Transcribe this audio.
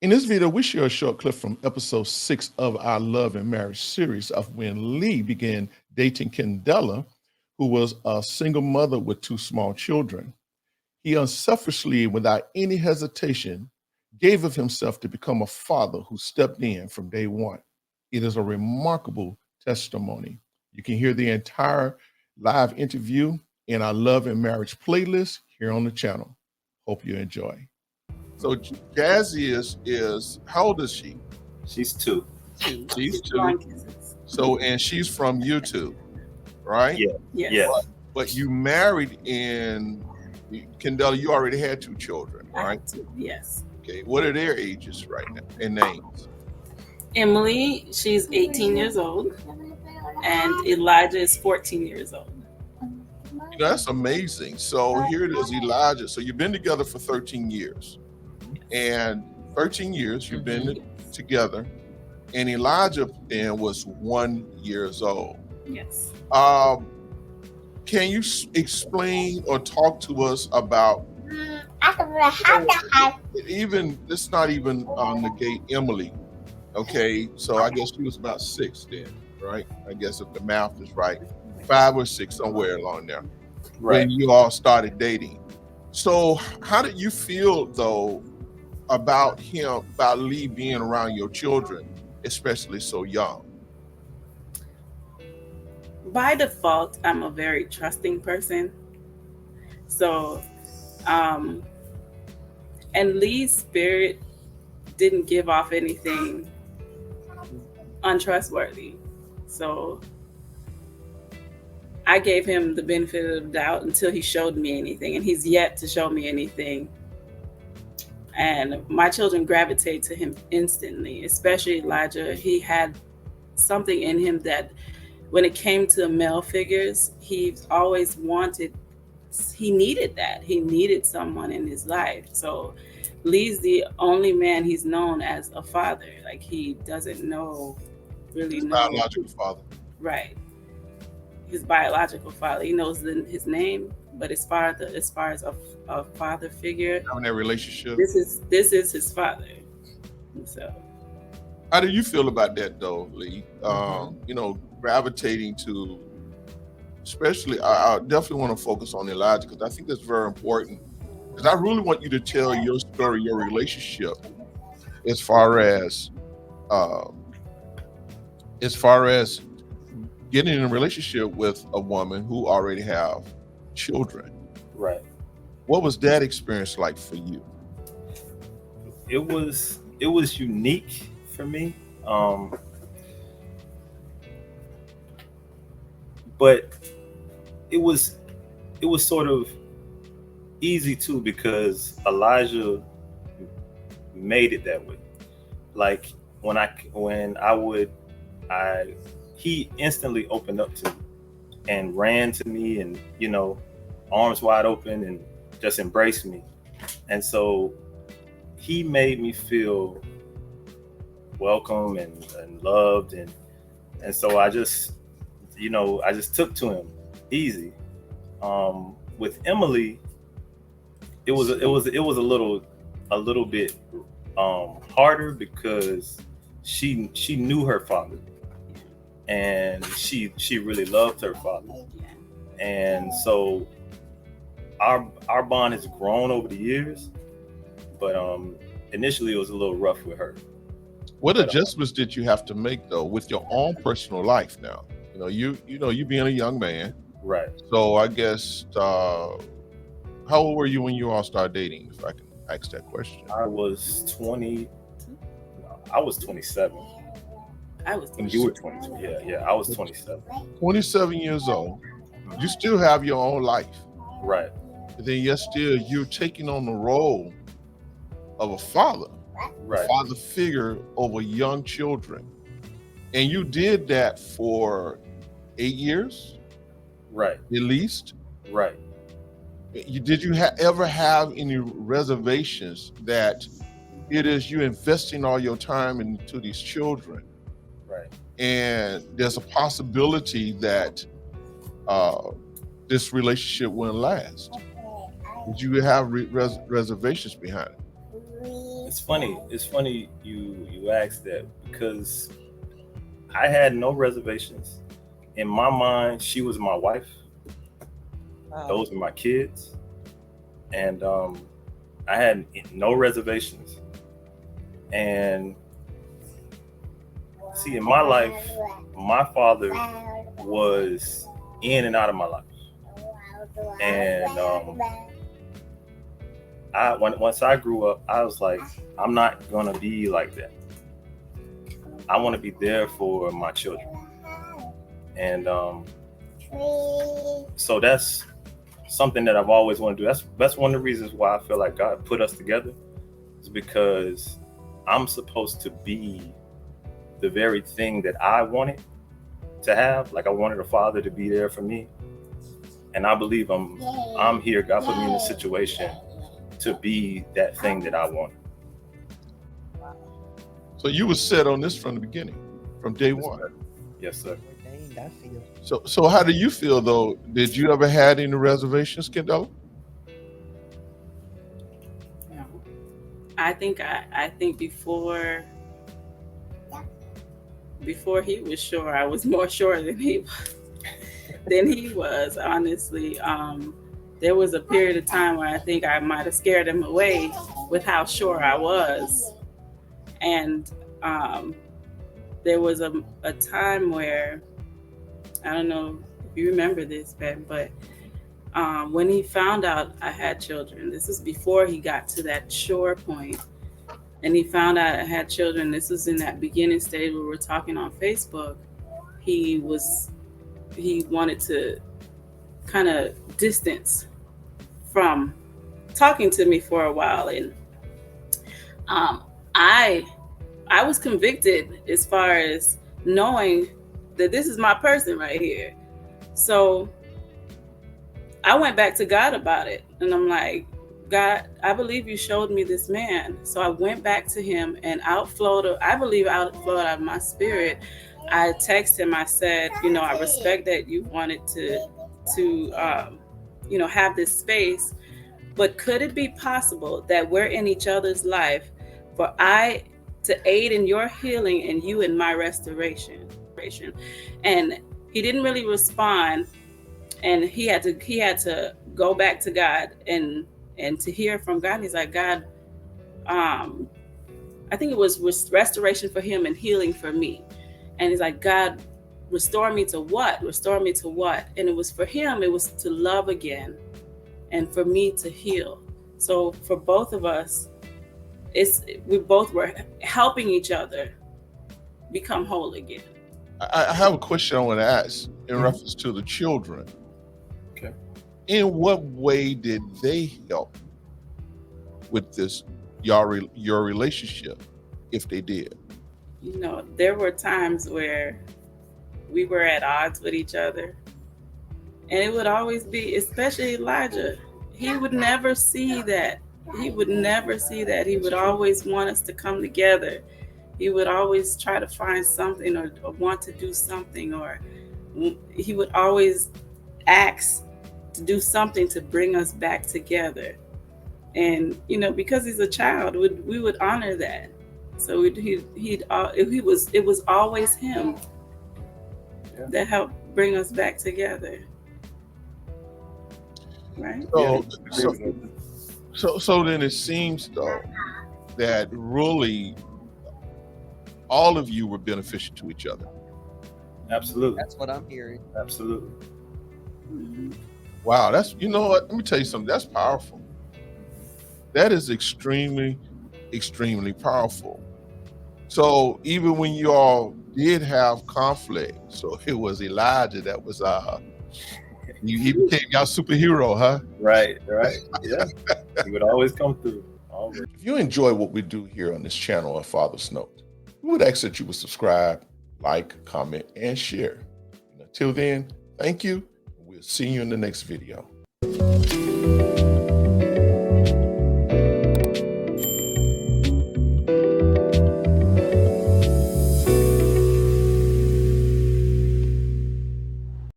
In this video, we share a short clip from episode 6 of our Love and Marriage series of when Lee began dating Kendella, who was a single mother with 2 small children. He unselfishly, without any hesitation, gave of himself to become a father who stepped in from day one. It is a remarkable testimony. You can hear the entire live interview in our Love and Marriage playlist here on the channel. Hope you enjoy. So Jazzy is how old is she? She's 2. She's 2. So and she's from YouTube, right? Yeah. Yes. Yeah. But you married in Kendella, you already had 2 children, right? Yes. Okay. What are their ages right now and names? Emily, she's 18 years old, and Elijah is 14 years old. That's amazing. So here it is, Elijah. So you've been together for 13 years. And 13 years you've been together. And Elijah then was 1 year old. Yes. Can you explain or talk to us about even, let's not even negate Emily. Okay, so I guess she was about 6 then, right? I guess if the math is right, 5 or 6, somewhere along there, Right. when you all started dating. So how did you feel though about Lee being around your children, especially so young? By default, I'm a very trusting person. So, and Lee's spirit didn't give off anything untrustworthy. So I gave him the benefit of the doubt until he showed me anything, and he's yet to show me anything. And my children gravitate to him instantly, especially Elijah. He had something in him that when it came to male figures, he always he needed that. He needed someone in his life. So Lee's the only man he's known as a father. Like, he doesn't really know. Biological father. Right. His biological father. He knows his name, but as far as a father figure, having that relationship, this is his father. So how do you feel about that though, Lee? Gravitating to, especially, I definitely want to focus on Elijah because I think that's very important. Because I really want you to tell your story, your relationship, as far as getting in a relationship with a woman who already have children. Right. What was that experience like for you? It was unique for me. But it was sort of easy too, because Elijah made it that way. Like he instantly opened up to me and ran to me and, arms wide open and just embraced me. And so he made me feel welcome and loved. And so I just took to him easy. With Emily, it was a little bit harder because she knew her father, and she really loved her father, and so our bond has grown over the years. But initially it was a little rough with her. What adjustments did you have to make though with your own personal life now? You being a young man. Right. So I guess, how old were you when you all started dating, if I can ask that question? I was 20. I was 27. I was. And you were 20. Yeah. I was 27. 27 years old. You still have your own life. Right. But then yet still you're taking on the role of a father. Right. A father figure over young children. And you did that for 8 years? Right. At least? Right. Did you ever have any reservations that it is you investing all your time into these children? Right. And there's a possibility that this relationship wouldn't last. Did you have reservations behind it? It's funny. It's funny you asked that, because I had no reservations. In my mind, she was my wife. Those were my kids, and I had no reservations. And see, in my life, my father was in and out of my life, and once I grew up, I was like, I'm not gonna be like that. I want to be there for my children, and so that's something that I've always wanted to do. That's one of the reasons why I feel like God put us together, is because I'm supposed to be the very thing that I wanted to have. Like, I wanted a father to be there for me, and I believe I'm here. God put me in a situation to be that thing that I wanted. So you were set on this from the beginning, from day one. Yes, sir. So how do you feel, though? Did you ever had any reservations, Kendall? No. I think before he was sure, I was more sure than he was, honestly. There was a period of time where I think I might have scared him away with how sure I was. And there was a time where, I don't know if you remember this, Ben, but when he found out I had children, this was before he got to that sure point, and he found out I had children. This was in that beginning stage where we're talking on Facebook. He wanted to kind of distance from talking to me for a while, and I was convicted as far as knowing that this is my person right here. So I went back to God about it, and I'm like, God, I believe you showed me this man. So I went back to him, and outflowed out of my spirit. I texted him. I said, I respect that you wanted to have this space, but could it be possible that we're in each other's life for I to aid in your healing and you in my restoration? And he didn't really respond, and he had to go back to God and to hear from God. He's like, God, I think it was restoration for him and healing for me. And he's like, God, restore me to what? Restore me to what? And it was for him, it was to love again, and for me to heal. So for both of us, we both were helping each other become whole again. I have a question I want to ask in reference to the children. Okay. In what way did they help with this, your relationship, if they did? There were times where we were at odds with each other, and it would always be, especially Elijah, he would never see that. He would always want us to come together. He would always try to find something or want to do something, or he would always ask to do something to bring us back together. And because he's a child, we would honor that. So it was always him that helped bring us back together, right? So then it seems, though, that really all of you were beneficial to each other. Absolutely. That's what I'm hearing. Absolutely. Mm-hmm. Wow, that's, let me tell you something, that's powerful. That is extremely, extremely powerful. So even when you all did have conflict, so it was Elijah that was he became y'all superhero, huh? Right. Yeah. He would always come through. Always. If you enjoy what we do here on this channel on Father's Note, we would ask that you would subscribe, like, comment, and share. And until then, thank you. We'll see you in the next video.